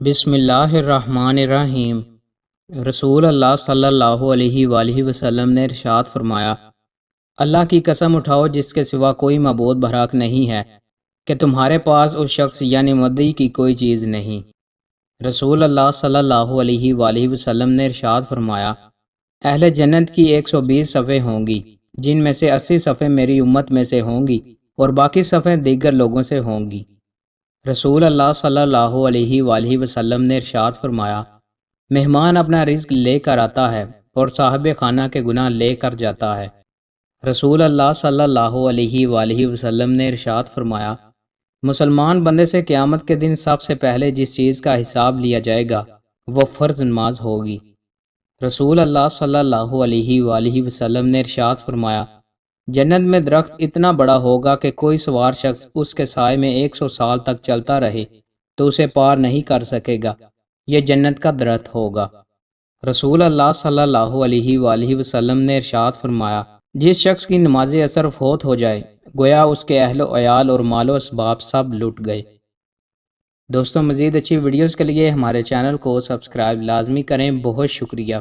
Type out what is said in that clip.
بسم اللہ الرحمن الرحیم۔ رسول اللہ صلی اللہ علیہ وآلہ وسلم نے ارشاد فرمایا، اللہ کی قسم اٹھاؤ جس کے سوا کوئی معبود برحق نہیں ہے کہ تمہارے پاس اس شخص یعنی مدعی کی کوئی چیز نہیں۔ رسول اللہ صلی اللہ علیہ وآلہ وسلم نے ارشاد فرمایا، اہل جنت کی 120 صفیں ہوں گی، جن میں سے 80 صفیں میری امت میں سے ہوں گی اور باقی صفیں دیگر لوگوں سے ہوں گی۔ رسول اللہ صلی اللہ علیہ وآلہ وسلم نے ارشاد فرمایا، مہمان اپنا رزق لے کر آتا ہے اور صاحب خانہ کے گناہ لے کر جاتا ہے۔ رسول اللہ صلی اللہ علیہ وآلہ وسلم نے ارشاد فرمایا، مسلمان بندے سے قیامت کے دن سب سے پہلے جس چیز کا حساب لیا جائے گا وہ فرض نماز ہوگی۔ رسول اللہ صلی اللہ علیہ وآلہ وسلم نے ارشاد فرمایا، جنت میں درخت اتنا بڑا ہوگا کہ کوئی سوار شخص اس کے سائے میں 100 سال تک چلتا رہے تو اسے پار نہیں کر سکے گا، یہ جنت کا درخت ہوگا۔ رسول اللہ صلی اللہ علیہ وآلہ وسلم نے ارشاد فرمایا، جس شخص کی نماز عصر فوت ہو جائے گویا اس کے اہل و عیال اور مال و اسباب سب لٹ گئے۔ دوستوں، مزید اچھی ویڈیوز کے لیے ہمارے چینل کو سبسکرائب لازمی کریں۔ بہت شکریہ۔